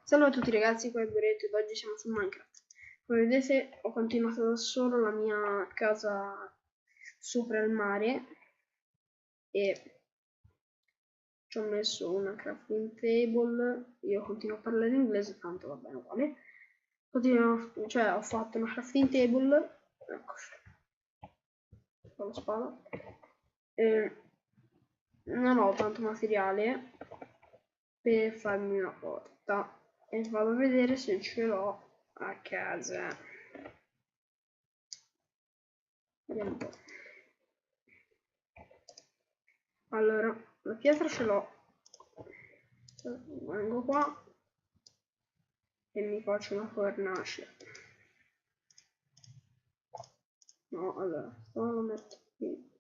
Salve a tutti ragazzi, qua è Boretto ed oggi siamo su Minecraft. Come vedete ho continuato da solo la mia casa sopra il mare e ci ho messo una crafting table. Io continuo a parlare inglese, tanto va bene uguale. Cioè ho fatto una crafting table, ecco, con la spada. E non ho tanto materiale per farmi una porta e vado a vedere se ce l'ho a casa. Vediamo un po'. Allora, la pietra ce l'ho. Vengo qua e mi faccio una fornace. No, allora, lo metto qui.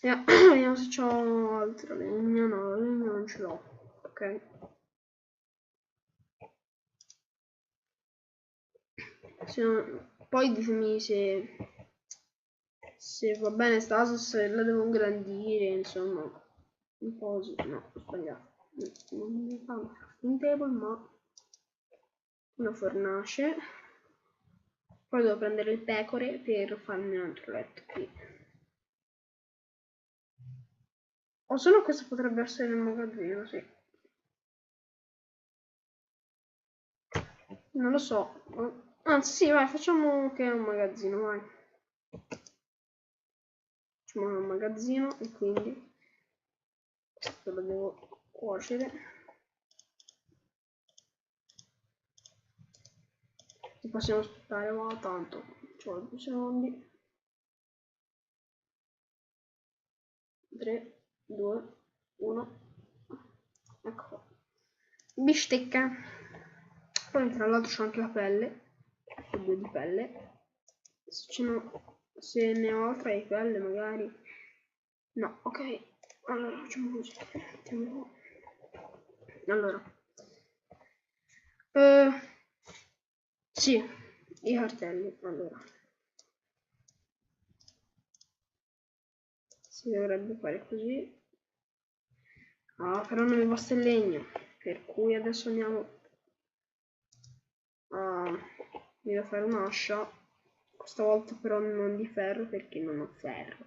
Vediamo se c'ho altra legna. No, la legna non ce l'ho. Ok. Poi ditemi se va bene sta cosa, se la devo ingrandire, insomma, un po' così. No, ho sbagliato. Non mi fa una crafting table, ma una fornace. Poi devo prendere il pecore per farmi un altro letto qui. O se no questo potrebbe essere il magazzino, sì. Non lo so. Anzi, sì, vai, facciamo che è un magazzino, vai. Facciamo un magazzino e quindi questo lo devo cuocere. Ci possiamo aspettare, ma tanto. Ci vuole 2 secondi. 3, 2, 1. Ecco qua. Bistecca. Poi tra l'altro c'ho anche la pelle. Ho 2 di pelle. Se ne ho altra di pelle magari. No, ok. Allora facciamo così. Mettiamo qua. Allora. Sì, i cartelli. Allora. Si dovrebbe fare così. Ah, però non mi basta il legno. Per cui adesso andiamo a... Mi devo fare un'ascia. Questa volta però non di ferro perché non ho ferro.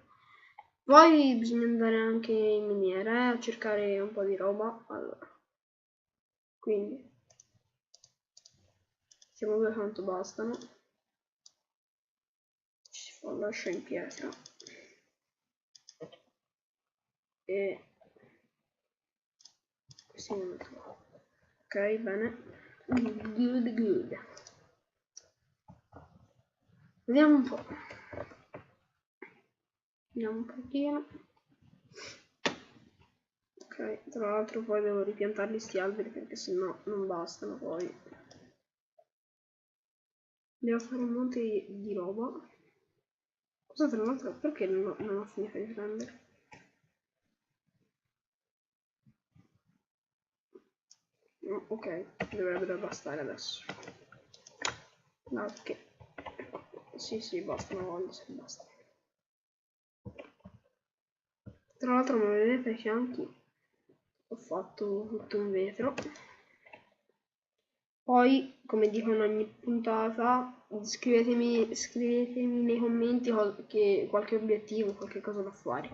Poi bisogna andare anche in miniera a cercare un po' di roba. Allora, quindi siamo due quanto bastano. Ci si fa l'ascia in pietra e questi non metto. Ok, bene. Good. Vediamo un po'. Vediamo un pochino. Ok, tra l'altro poi devo ripiantarli sti alberi perché sennò non bastano poi. Devo fare un monte di roba. Cosa tra l'altro perché non ho finito di prendere? No, ok, dovrebbe bastare adesso. No, perché... Sì, basta una volta se basta. Tra l'altro come vedete ai fianchi ho fatto tutto in vetro. Poi, come dico in ogni puntata, scrivetemi nei commenti qualche obiettivo, qualche cosa da fare.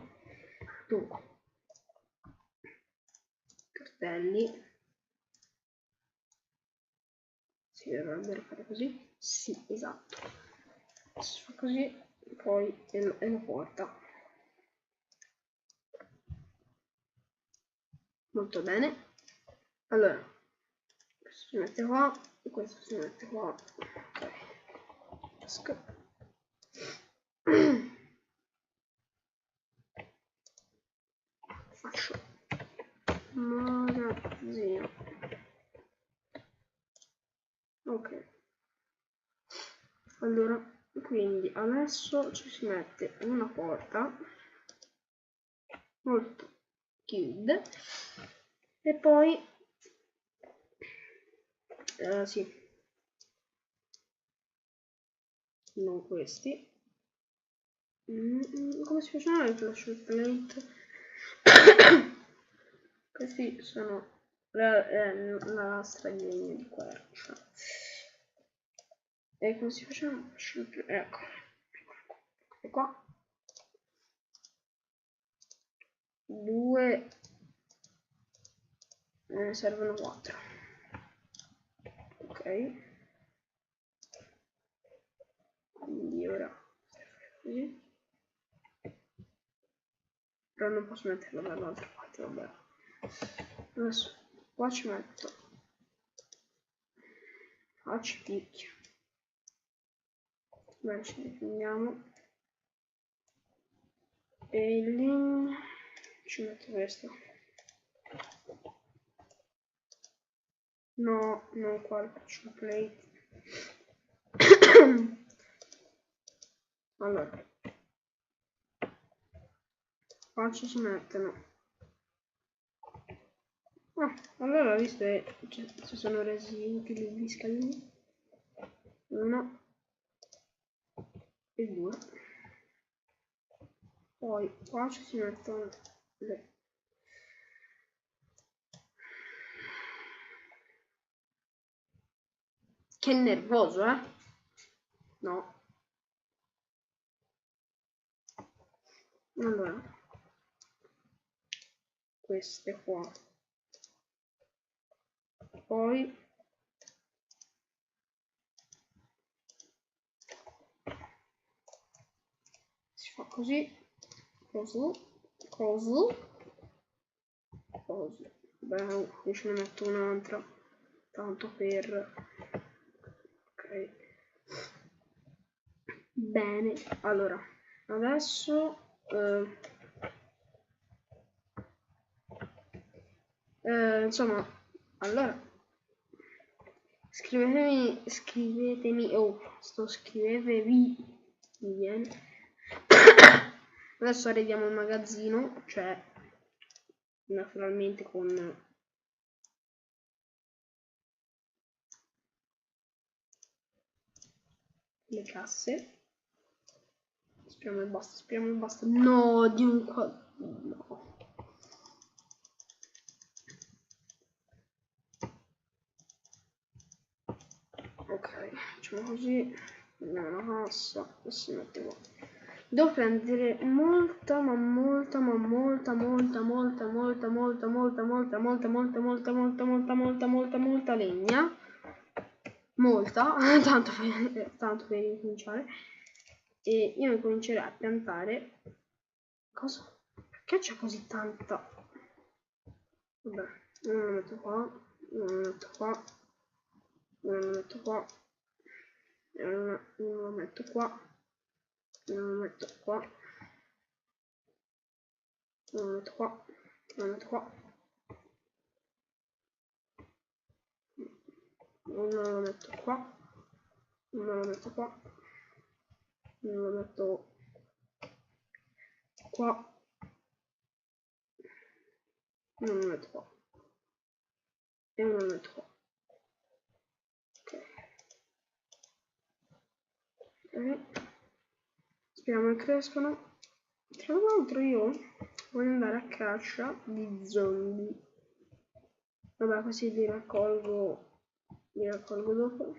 Dunque, cartelli. Si dovrebbero fare così? Sì, esatto. Si fa così, poi è la porta. Molto bene. Allora, questo si mette qua e questo si mette qua. Ok. Faccio magazzino. Ok. Allora, quindi adesso ci si mette una porta molto chiude e poi sì, non questi. Come si faceva il flash plate? Questi sono la straglegna di quercia. E come si faceva? Ecco qua. 2, ne servono 4. Ok, quindi ora così, però non posso metterlo dall'altra parte, vabbè. Adesso qua ci metto, qua ci picchia, beh, ci difendiamo, e il legno ci metto questo. No, non qua, faccio plate. Allora, qua ci si mettono. Allora visto che ci sono resi utili gli scalini. 1 e 2. Poi qua ci si mettono le. Che nervoso, eh? No. Allora, queste qua. Poi si fa così, così, così, così. Beh, io ce ne metto un'altra, tanto per. Ok. Bene, allora, adesso insomma, allora scrivetemi, scrivetevi, mi viene. Adesso arriviamo al magazzino, cioè naturalmente con le casse. Speriamo e basta, speriamo e basta. No, di un qua. No. Ok, facciamo così. Prendiamo la cassa e si mette qua. Devo prendere molta legna. Molta, tanto per incominciare. E io incomincerei a piantare. Cosa? Perché c'è così tanta? Vabbè, uno lo metto qua, uno lo metto qua, uno lo metto qua, e uno lo metto qua, uno lo metto qua, uno lo metto qua, uno lo metto qua, uno lo metto qua, uno lo metto qua, uno lo metto qua, uno lo metto qua e uno lo metto qua. Ok, speriamo che crescano. Tra l'altro io voglio andare a caccia di zombie. Vabbè, così li raccolgo dopo.